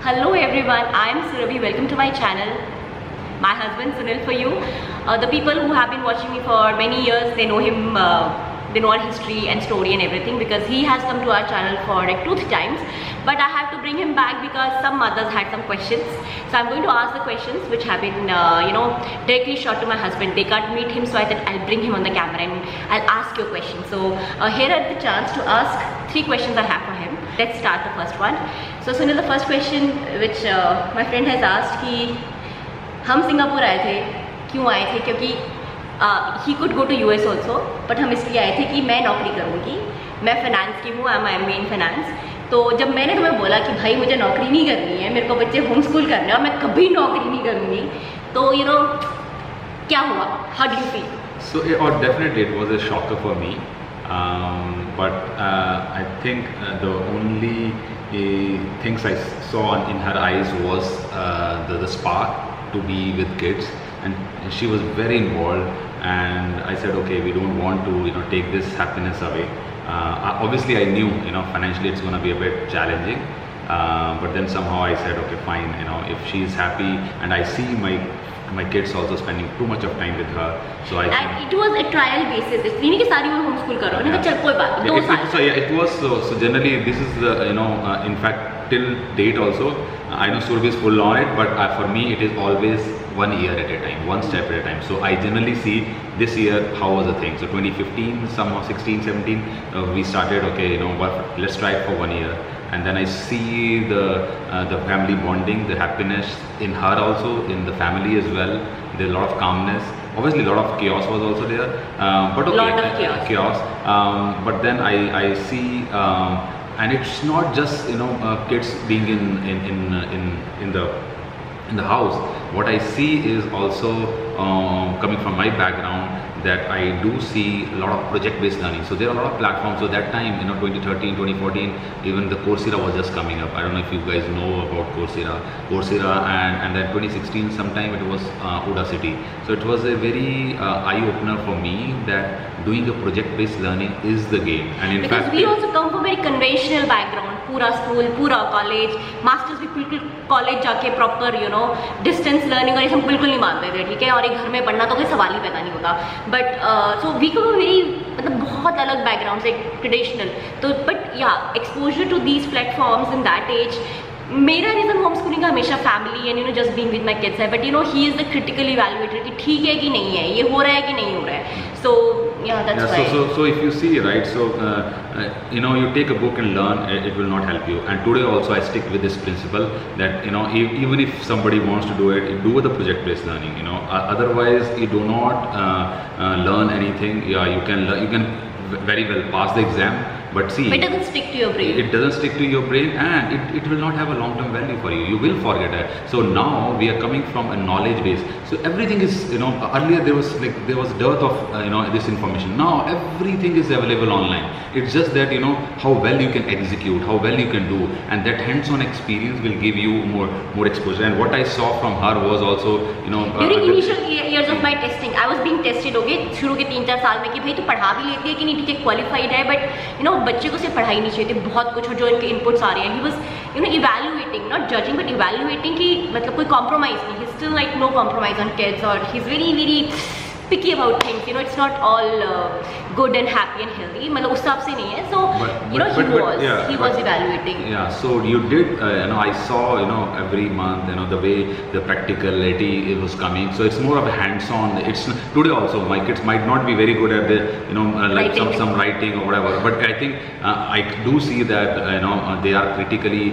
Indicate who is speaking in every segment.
Speaker 1: Hello everyone, I am Surabhi. Welcome to my channel. My husband Sunil for you. The people who have been watching me for many years, they know him, they know our history and story and everything because he has come to our channel for like 2-3 times. But I have to bring him back because some mothers had some questions. So I'm going to ask the questions which have been, directly shot to my husband. They can't meet him, so I thought I'll bring him on the camera and I'll ask your questions. So here are the chance to ask 3 questions I have for him. Let's start the first one. So Sunil, the first question which my friend has asked कि हम Singapore आए थे, क्यों आए थे? क्योंकि he could go to US also, but हम इसलिए आए थे कि मैं नौकरी करूँगी, मैं फाइनेंस की हूँ, I'm MA in finance. तो जब मैंने तुम्हें बोला कि भाई मुझे नौकरी नहीं करनी है, मेरे को बच्चे होम स्कूल करने हैं और मैं कभी नौकरी नहीं करूँगी, तो क्या हुआ? How did you feel?
Speaker 2: So definitely it was a shocker for me, but I think the only things I saw in her eyes was the spark to be with kids, and she was very involved. And I said, okay, we don't want to take this happiness away. Obviously I knew financially it's going to be a bit challenging, but then somehow I said, okay, fine, if she's happy, and I see my kids also spending too much of time with her, so I
Speaker 1: think it was a trial basis. It's नहीं कि सारी वो homeschool करो, नहीं तो चल कोई बात नहीं, 2 साल.
Speaker 2: So yeah, it was so generally this is the in fact till date also I know Surabhi is full on it, but for me it is always 1 year at a time, 1 step at a time. So I generally see this year how was the thing. So 2015, somehow 16, 17, we started, okay, let's try it for 1 year. And then I see the family bonding, the happiness in her also, in the family as well. There's a lot of calmness. Obviously, a lot of chaos was also there. But okay,
Speaker 1: lot of chaos.
Speaker 2: But then I see, and it's not just kids being in the house. What I see is also coming from my background, that I do see a lot of project-based learning. So there are a lot of platforms. So that time, 2013, 2014, even the Coursera was just coming up. I don't know if you guys know about Coursera, and then 2016, sometime it was Udacity. So it was a very eye-opener for me that doing a project-based learning is the game. And in
Speaker 1: because
Speaker 2: fact,
Speaker 1: we also come from a very conventional background. पूरा school, पूरा college, masters भी बिल्कुल college जाके proper distance learning और ये सब बिल्कुल नहीं मानते थे, ठीक है, और एक घर में पढ़ना तो कोई सवाल ही पैदा नहीं होता. But so we come very मतलब बहुत अलग बैकग्राउंड से ट्रेडिशनल. तो बट या exposure to these platforms in that age. मेरा रीज़न होम स्कूलिंग का हमेशा family and just being with my kids है. But he is the critical evaluator कि ठीक है कि नहीं है, ये हो रहा है कि नहीं हो रहा है. सो that's why.
Speaker 2: So if you see, right, so you take a book and learn, it will not help you. And today also I stick with this principle that even if somebody wants to do it, do the project-based learning. Otherwise you do not learn anything. Yeah, you can very well pass the exam, but see,
Speaker 1: it doesn't stick to your brain.
Speaker 2: It doesn't stick to your brain, and it will not have a long-term value for you. You will forget it. So now we are coming from a knowledge base. So everything is, earlier there was dearth of this information. Now everything is available online. It's just that how well you can execute, how well you can do, and that hands-on experience will give you more exposure. And what I saw from her was also
Speaker 1: during initial years of my testing, I was being tested. Okay, शुरू के 3-4 साल में कि भाई तू पढ़ा भी लेती है कि नहीं, ठीक है, क्वालिफाइड है, बट बच्चे को सिर्फ पढ़ाई नहीं चाहिए थी, बहुत कुछ जो इनके इनपुट्स आ रहे हैं. He was evaluating, not judging but evaluating कि मतलब कोई कॉम्प्रोमाइज नहीं. He still like no compromise on kids, और he is very very picky about things. It's not all good and happy and healthy. मतलब उस हिसाब से नहीं है. So he was evaluating.
Speaker 2: Yeah. So you did. I saw every month the way the practicality it was coming. So it's more of a hands-on. It's today also my kids might not be very good at the like some writing or whatever. But I think I do see that they are critically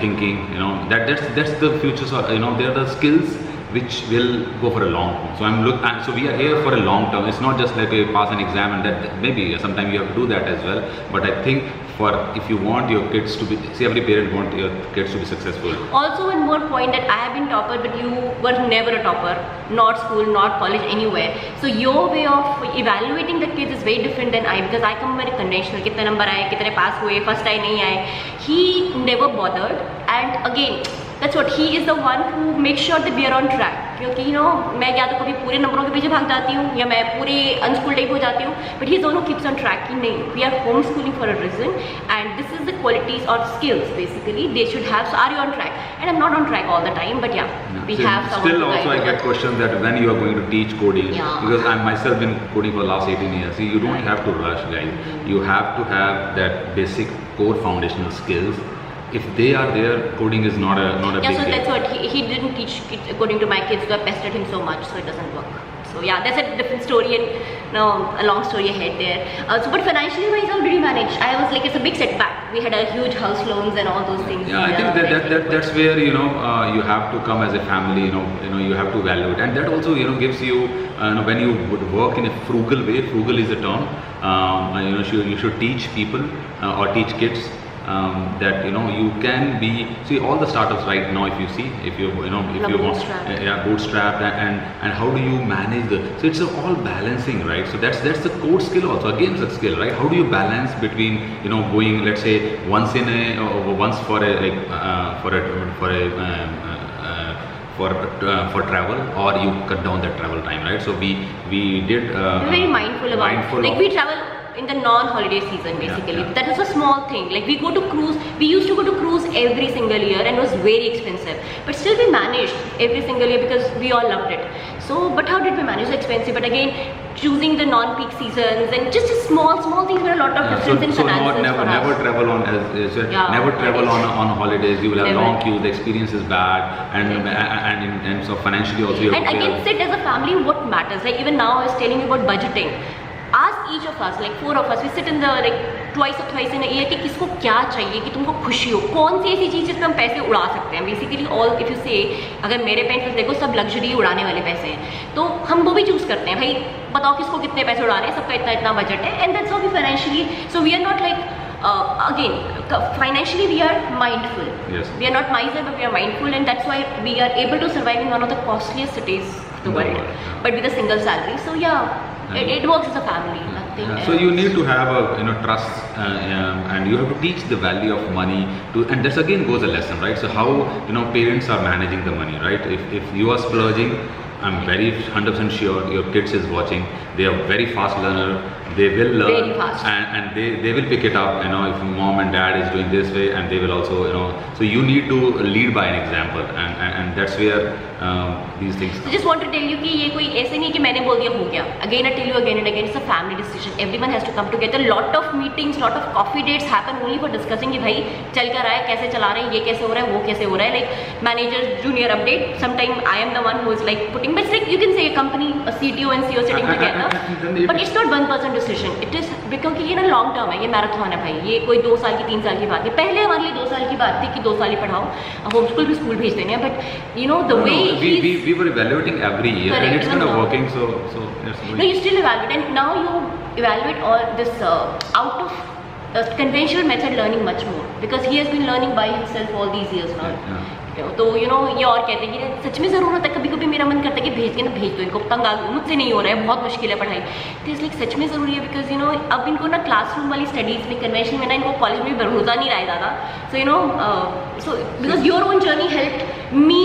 Speaker 2: thinking. That's the future. So they are the skills which will go for a long term. So we are here for a long term. It's not just like a pass an exam and that. Maybe sometimes you have to do that as well. But I think if you want your kids to be, see, every parent wants your kids to be successful.
Speaker 1: Also one more point, that I have been topper, but you were never a topper, not school, not college, anywhere. So your way of evaluating the kids is very different than I, because I come very conventional. कितने number आए, कितने पास हुए, first आए नहीं आए. He never bothered, and again, that's what he is the one who makes sure that we are on track. क्योंकि मैं या तो कभी पूरे नंबरों के पीछे भाग जाती हूँ या मैं पूरे अनस्कूल टाइप हो जाती हूँ, बट ही दोनों कीप्स ऑन ट्रैक कि नहीं, we are home schooling for a reason and this is the qualities और skills basically they should have. So are you on track? And I am not on track all the time, but yeah, we have someone
Speaker 2: still
Speaker 1: to
Speaker 2: also
Speaker 1: guide
Speaker 2: I get
Speaker 1: us.
Speaker 2: questions that when you are going to teach coding,
Speaker 1: Yeah.
Speaker 2: because I myself been coding for last 18 years. See, you don't have to rush, guys. You have to have that basic core foundational skills. If they are there, coding is not a
Speaker 1: Yeah,
Speaker 2: big
Speaker 1: so
Speaker 2: deal.
Speaker 1: that's what he didn't teach according to my kids, so I pestered him so much, so it doesn't work. So yeah, that's a different story and a long story ahead there. So but financially wise, how did you manage? I was like, it's a big setback. We had a huge house loans and all those things.
Speaker 2: Yeah, I think that's where you have to come as a family. You have to value it, and that also gives you when you would work in a frugal way. Frugal is a term. You should teach people or teach kids. That you can be, see all the startups right now, if you see, if you bootstrap and how do you manage so it's all balancing, right? So that's the code skill also, again it's a skill, right? How do you balance between going, let's say, once for travel, or you cut down that travel time, right? So we did
Speaker 1: we're very mindful about we travel in the non-holiday season basically.
Speaker 2: Yeah.
Speaker 1: That was a small thing. Like we used to go to cruise every single year and it was very expensive, but still we managed every single year because we all loved it. So but how did we manage? So expensive, but again choosing the non-peak seasons and just small things were a lot of difference in finances.
Speaker 2: Never travel on never travel on holidays. You will have long queues, the experience is bad, and so financially also
Speaker 1: and again sit as a family, what matters, like even now I was telling you about budgeting. Ask each of us, like 4 of us, we sit in the like twice or thrice in a year कि किसको क्या चाहिए कि तुमको खुशी हो, कौन सी ऐसी चीज़ जिसमें हम पैसे उड़ा सकते हैं. बेसिकली ऑल इफ यू से, अगर मेरे पेरेंट्स देखो सब लग्जरी उड़ाने वाले पैसे हैं, तो हम वो भी चूज़ करते हैं. भाई बताओ किसको कितने पैसे उड़ाने हैं, सबका इतना इतना बजट है, and that's how we financially. So we are not like again financially we are mindful.
Speaker 2: Yes.
Speaker 1: We are not miser, but we are mindful, and that's why we are able to survive in one of the costliest cities of the world, but with a single salary. So yeah, it works as a family, nothing else.
Speaker 2: So you need to have a trust, and you have to teach the value of money and that's again goes a lesson, right? So how parents are managing the money, right? If you are splurging, I'm very 100% sure your kids is watching. They are very fast learner. They will learn
Speaker 1: very fast,
Speaker 2: and they will pick it up. If mom and dad is doing this way, and they will also So you need to lead by an example, and that's where these things.
Speaker 1: I just want to tell you कि ये कोई ऐसे नहीं कि मैंने बोल दिया हो गया. Again I tell you again and again, it's a family decision. Everyone has to come together. Lot of meetings, lot of coffee dates happen only for discussing कि भाई चल कर रहा है, कैसे चला रहे हैं, ये कैसे हो रहा है, वो कैसे हो रहा है. Like manager junior update. Sometime I am the one who is like putting, but it's like you can say a company, a CTO and CEO sitting together, but it's not one person decision. It is because ये ना long term है, ये marathon है भाई. ये कोई 2 साल की 3 साल की बात है. पहले हमारे लिए 2 साल की बात थी कि 2 साल ही पढ़ाओ, होम स्कूल भी स्कूल भेज देंगे, but the way
Speaker 2: we were evaluating every year. Correct. And it's kind of working, so it's
Speaker 1: no, you still evaluate, and now you evaluate all this out of conventional method learning much more, because he has been learning by himself all these years now.
Speaker 2: Yeah.
Speaker 1: तो ये और कहते हैं कि सच में ज़रूरत है. कभी कभी मेरा मन करता है कि भेज दो इनको, तंग आ गई, मुझसे नहीं हो रहा है, बहुत मुश्किल है पढ़ाई. तो इसलिए सच में ज़रूरी है, बिकॉज अब इनको ना क्लासरूम वाली स्टडीज़ में कन्वेंशनल में ना इनको कॉलेज में भरोसा नहीं रहा ज़्यादा. So because your own journey help me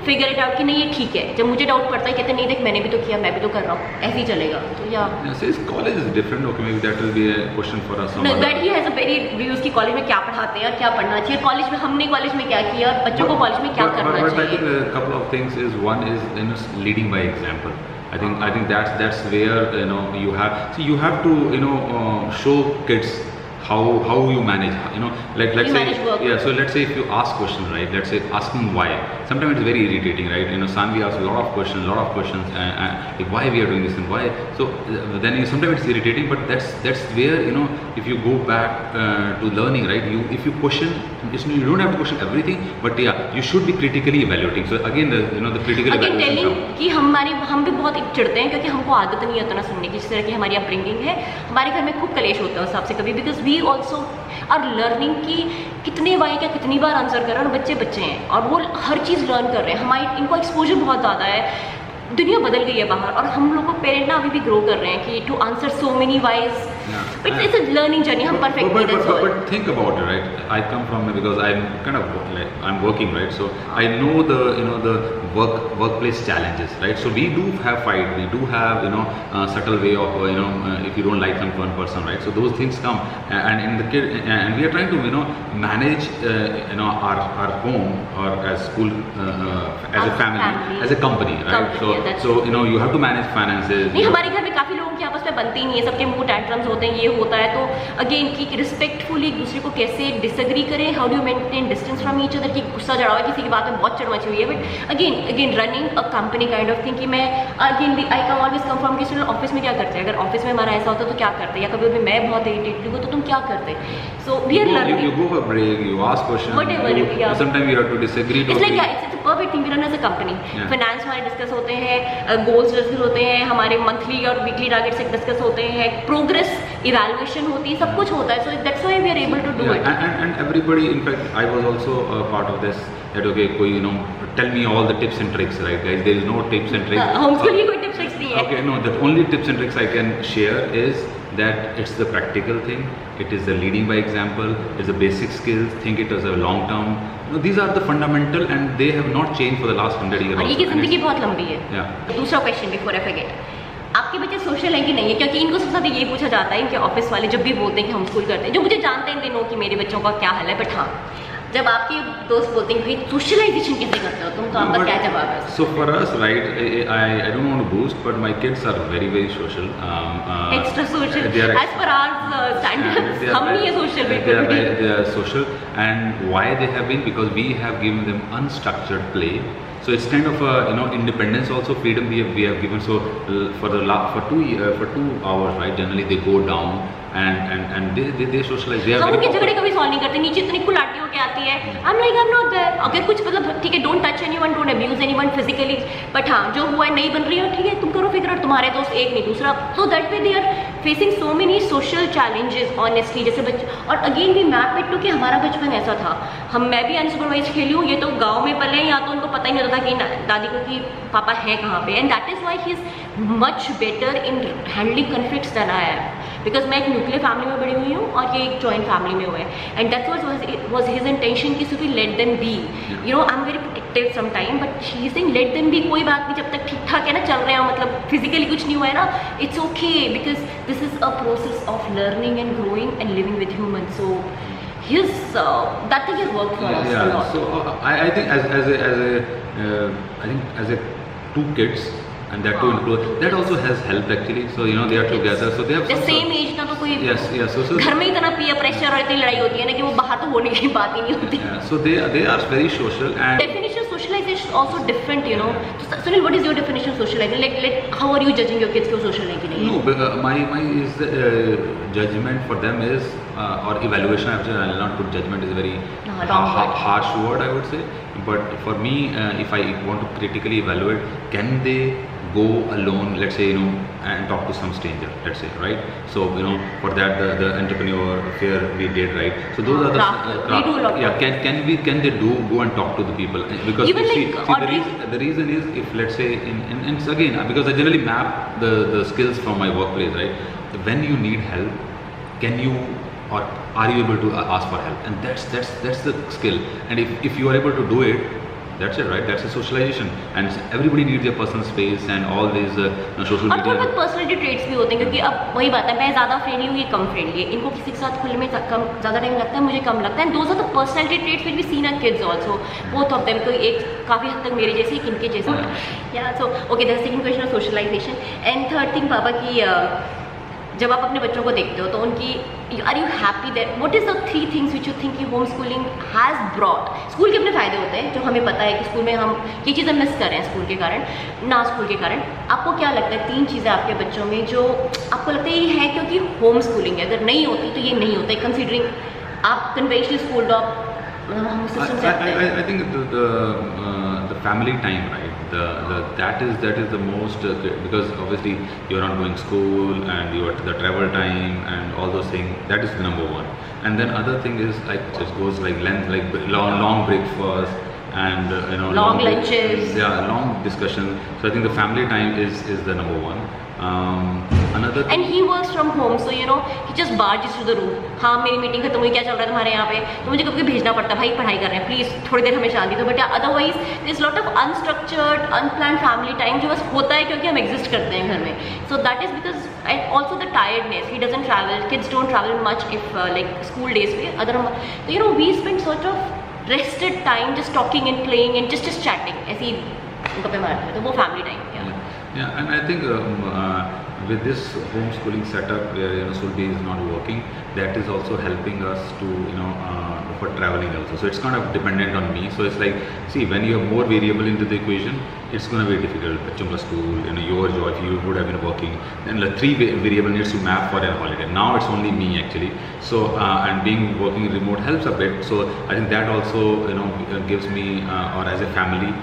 Speaker 1: figure it out कि नहीं ये ठीक है. जब मुझे डाउट पड़ता है कहते नहीं देख मैंने भी तो किया, मैं भी तो कर रहा हूँ, ऐसे ही चलेगा. तो या
Speaker 2: college is different. Okay, maybe that will be a question for us.
Speaker 1: No, that he has a very views कि कॉलेज में क्या पढ़ाते हैं और क्या पढ़ना चाहिए, कॉलेज में हमने कॉलेज में क्या किया, बच्चों को कॉलेज में क्या करना चाहिए.
Speaker 2: I think a couple of things is, one is leading by example. I think that's where you have to show kids how you manage, like let's say
Speaker 1: work.
Speaker 2: Yeah, so let's say if you ask question, right, let's say asking why, sometimes it's very irritating, right? Sanvi asks a lot of questions like why we are doing this and why. So then sometimes it's irritating, but that's where if you go back to learning, right, if you question, you don't have to question everything, but yeah, you should be critically evaluating. So again the critical
Speaker 1: again
Speaker 2: evaluation
Speaker 1: telling कि हम भी बहुत चिढ़ते हैं क्योंकि हमको आदत नहीं है उतना सुनने की, जिस तरह की हमारी अपब्रिंगिंग है. हमारे घर में खूब कलेश होता है उस हिसाब से कभी, because we also are learning कि कितने वाई क्या कितनी बार आंसर कर रहे हैं, और बच्चे हैं और वो हर चीज़ लर्न कर रहे हैं. हमारी इनको एक्सपोजर बहुत ज़्यादा है, दुनिया बदल गई है बाहर, और हम लोग को पेरेंट ना अभी भी ग्रो कर रहे हैं कि to answer so many whys
Speaker 2: Yeah.
Speaker 1: But it's a learning journey. हम perfect नहीं, that's all.
Speaker 2: But think about it, right? I come from, because I'm kind of like, I'm working, right? So I know the, you know, the workplace challenges, right? So we do have fight, we do have, you know, subtle way of, you know, if you don't like one person, right? So those things come, and in the kid, and we are trying to, you know, manage, you know, our home or as school, as a family, as a company, right? So you know, you have to manage finances.
Speaker 1: नहीं, हमारे घर में काफी लोगों की आपस में बनती नहीं है, सबके मुंह टैंट्रम्स होते हैं, ये होता है, तो अगेन की रिस्पेक्टफुली एक दूसरे को कैसे डिसएग्री करें, how do maintain distance from each other, की गुस्सा चढ़ा हुआ है, किसी की बात में बहुत चढ़ मची हुई है, but again running a company kind of thing, कि मैं again I can always come from कि ऑफिस में क्या करते हैं, अगर ऑफिस में हमारा ऐसा होता तो क्या करते हैं, या कभी मैं बहुत इरिटेटेड हूँ तो तुम क्या करते, so we are learning,
Speaker 2: you go for break, you ask questions,
Speaker 1: whatever,
Speaker 2: sometimes you have to disagree.
Speaker 1: It's like, yeah, it's a perfect thing. We run as a company. Finance हमारे discuss होते हैं, goals discuss होते हैं, हमारे monthly और weekly targets discuss होते हैं, progress evaluation होती है, सब कुछ होता है. So that's why we are able to do it.
Speaker 2: And everybody, in fact, I was also a part of this. That okay, कोई, you know, tell me all the tips and tricks, right, guys? There is no tips and tricks.
Speaker 1: Homeschool की कोई tips tricks नहीं है.
Speaker 2: Okay, no, the only tips and tricks I can share is that it's the practical thing, it is the leading by example, it's the basic skills, think it as a long term. You know, these are the fundamental and they have not changed for the last 100 years.
Speaker 1: और ये की जिंदगी बहुत लंबी है.
Speaker 2: Yeah.
Speaker 1: दूसरा question before I forget, आपके बच्चे सोशल है कि नहीं है, क्योंकि इनको सबसे ज़्यादा ये पूछा जाता है, इनके ऑफिस वाले जब भी बोलते हैं कि हम स्कूल करते हैं, जो मुझे जानते हैं दे नो कि मेरे बच्चों का क्या हाल है, बट हाँ जब आपके दोस्त बोलते हैं भाई सोशलाइजेशन कैसे करते हो तुम, तो आपका क्या जवाब है?
Speaker 2: So for us, right, I don't want to boost, but my kids are very social.
Speaker 1: Extra social. As per our standards, हम नहीं है social.
Speaker 2: They are social, and why they have been, because we have given them unstructured play. So it's kind of you know, independence also, freedom we have given. So for 2 hours, right, generally they go down and they socialize. They are
Speaker 1: हम उनके झगड़े कभी solve नहीं करते, नीचे इतनी कुलाटी होके आती है, I'm like I'm not there. अगर कुछ मतलब ठीक है, don't touch anyone, don't abuse anyone physically, but हाँ जो हुआ है नहीं बन रही है, ठीक है तुम करो फिगर आउट, तुम्हारे दोस्त एक नहीं दूसरा, so that way they are facing so many social challenges honestly. जैसे बच्चे, और अगेन भी मैं एडमिट टू कि हमारा बचपन ऐसा था, मैं भी अनसुपरवाइज खेली हूँ, ये तो गाँव में पले, या तो उनको पता ही नहीं होता कि दादी को कि पापा है कहाँ पे, and that is why he is much better in handling conflicts than I am, because मैं एक न्यूक्लियर फैमिली में बड़ी हुई हूँ और ये एक जॉइंट फैमिली में हुआ है, and that's was his intention कि सिर्फ let them be, you know I am very protective some time, but he is saying let them be, कोई बात नहीं, जब तक ठीक ठाक है ना, चल रहे हैं, मतलब फिजिकली कुछ नहीं हुआ है ना, it's okay, because this is a process of learning and growing and living with humans. So his that thing has worked for us a lot.
Speaker 2: So I think I think as a 2 kids and that too include, that also has helped actually. So you know, they are together, so they have
Speaker 1: the same age ना, तो कोई
Speaker 2: yes so
Speaker 1: घर में इतना peer pressure और इतनी लड़ाई होती है ना कि वो बाहर तो होने की बात ही नहीं होती.
Speaker 2: So they are very social, and
Speaker 1: definition of socialization is also different, you know. So Sunil, what is your definition of socializing? Like how are you judging your kids कि वो social है कि नहीं?
Speaker 2: No, my is judgment for them is or evaluation. Actually, I will not put judgment, is a very harsh word, I would say. But for me, if I want to critically evaluate, can they go alone, let's say, you know, and talk to some stranger, let's say, right? So you know, for that the entrepreneur affair we did, right? So those are the
Speaker 1: we do a lot.
Speaker 2: Yeah, can they go and talk to the people? Because
Speaker 1: even
Speaker 2: see,
Speaker 1: like
Speaker 2: the reason is, if let's say and again, because I generally map the skills from my workplace, right? When you need help, can you or are you able to ask for help? And that's the skill. And if you are able to do it, that's it, right? That's a socialization. And everybody needs their personal space and all these social media.
Speaker 1: और थोड़ा बहुत personality traits भी होते हैं, क्योंकि अब वही बात है, मैं ज़्यादा फ्रेंडली हूँ, ये कम फ्रेंडली है, इनको किसी के साथ खुलने में कम ज़्यादा टाइम लगता है, मुझे कम लगता है, and those are the personality traits which we seen our kids also, both of them, तो एक काफ़ी हद तक मेरे जैसे, एक इनके जैसे. या so okay, the second question of socialisation. And third thing पापा की, जब आप अपने बच्चों को देखते हो तो उनकी, are you happy that, what is the 3 things which you think कि home schooling has brought? School के अपने फ़ायदे होते हैं, जो हमें पता है कि स्कूल में हम ये चीज़ें मिस कर रहे हैं स्कूल के कारण, ना स्कूल के कारण. आपको क्या लगता है 3 चीज़ें आपके बच्चों में जो आपको लगता है ये है क्योंकि होम स्कूलिंग है, अगर नहीं होती तो ये नहीं होता है, कंसिडरिंग आप कन्वेंशनल स्कूल डॉग सिस्टम से?
Speaker 2: I think the family time, right? That is the most because obviously you are not going school and you are the travel time and all those things. That is the number one. And then other thing is like just goes like length, like long breakfast and
Speaker 1: long lunches.
Speaker 2: Yeah, long discussion. So I think the family time is the number one. Another thing,
Speaker 1: And he works from home, so he just barges to the room. हाँ मेरी meeting खत्म हुई, क्या चल रहा है तुम्हारे यहाँ पे? तो मुझे कभी भेजना पड़ता है, भाई पढ़ाई कर रहे हैं, प्लीज थोड़ी देर हमें शांति दो. But otherwise there is lot of unstructured unplanned family time जो बस होता है क्योंकि हम एग्जिस्ट करते हैं घर में. So that is because and also the tiredness. He doesn't travel, kids don't travel much if like school days पे. अदर तो we spend sort of rested time just talking and playing and just chatting, ऐसे ही गप्पे मारते हैं. तो वो family time.
Speaker 2: yeah, and I think with this homeschooling setup where Sulbi is not working, that is also helping us to for traveling also. So it's kind of dependent on me. So it's like, see, when you have more variable into the equation, it's going to be difficult. Chumla school, your job, if you would have been working, then the 3 variable needs to map for a holiday. Now it's only me actually. So and being working remote helps a bit. So I think that also gives me or as a family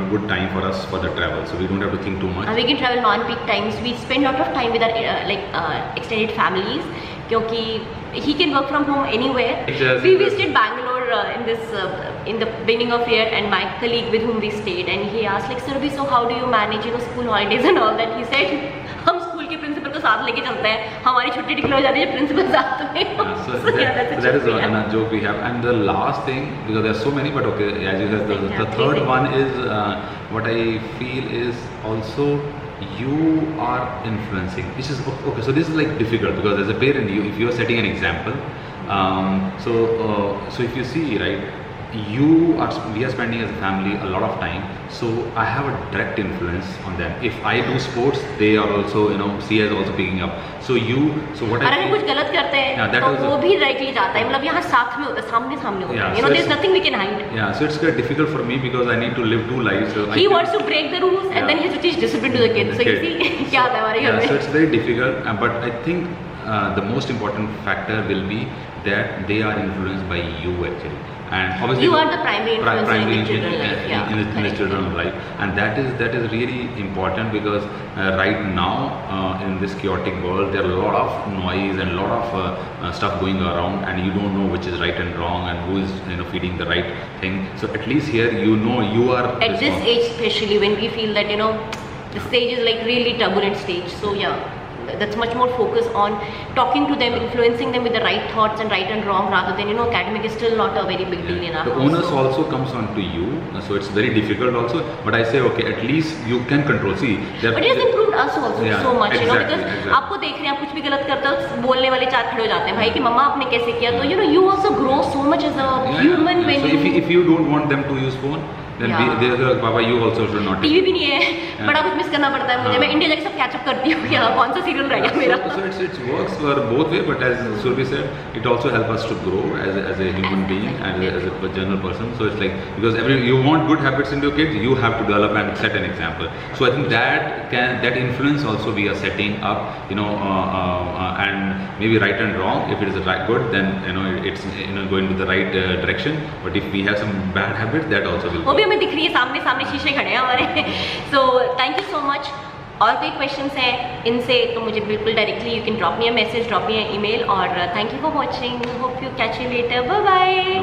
Speaker 2: good time for us for the travel. So we don't have to think too much.
Speaker 1: We can travel non-peak times. We spend a lot of time with our extended families. क्योंकि he can work from home anywhere. We visited Bangalore in the beginning of year, and my colleague with whom we stayed, and he asked like, Surabhi, so how do you manage school holidays and all that? He said, हम school के principal को साथ लेके चलते हैं, हमारी छुट्टी declare हो जाती है प्रिंसिपल साथ में.
Speaker 2: So that is a joke we have. And the last thing, because there are so many, but okay, as you said, the third one is what I feel is also you are influencing. This is okay. So this is like difficult because as a parent, if you are setting an example, so if you see, right, we are spending as a family a lot of time. So I have a direct influence on them. If I do sports, they are also Sia is also picking up. So what I
Speaker 1: अगर हम कुछ गलत करते हैं तो वो भी directly जाता है. मतलब यहाँ साथ में होता है, सामने होता है. There's nothing we can hide.
Speaker 2: Yeah, so it's quite difficult for me because I need to live 2 lives. So
Speaker 1: he wants to break the rules and then he has to teach discipline to the kids. So you see क्या होता है हमारे घर में.
Speaker 2: So it's very difficult, but I think the most important factor will be that they are influenced by you actually. And obviously
Speaker 1: you are the primary influencer in the children's life.
Speaker 2: In the children's life, and that is really important because right now in this chaotic world there are a lot of noise and a lot of stuff going around, and you don't know which is right and wrong and who is feeding the right thing. So at least here you are
Speaker 1: at this age, especially when we feel that the stage is like really turbulent stage. So yeah, that's much more focus on talking to them, influencing them with the right thoughts and right and wrong, rather than academic is still not a very big deal in our
Speaker 2: house. The onus also comes on to you, so it's very difficult also. But I say okay, at least you can control. See,
Speaker 1: but it has improved us also so much,
Speaker 2: exactly,
Speaker 1: because आपको देख रहे हैं, आप कुछ भी गलत करते हो, बोलने वाले 4 खड़े हो जाते हैं, भाई कि मम्मा आपने कैसे किया. तो you also grow so much as a human when
Speaker 2: so if you don't want them to use phone, then they are like, Papa, you also should not.
Speaker 1: TV भी नहीं है, बड़ा कुछ मिस करना पड़ता है मुझे. मैं इंडिया जाके सब कैचअप करती हूँ कि कौन सा सीरियल रह गया मेरा.
Speaker 2: So it works for both way, but as Surabhi said, it also helps us to grow as a human being and as a general person. So it's like, because you want good habits in your kids, you have to develop and set an example. So I think that influence also we are setting up, and maybe right and wrong. If it is good, then it's going to the right direction. But if we have some bad habits, that also will.
Speaker 1: वो भी हमें दिख रही है, सामने शीशे खड़े हैं हमारे. So thank you so much. और कोई क्वेश्चंस हैं इनसे तो मुझे बिल्कुल directly you can drop me a message, drop me a email. और thank you for watching. Hope you catch you later. Bye bye.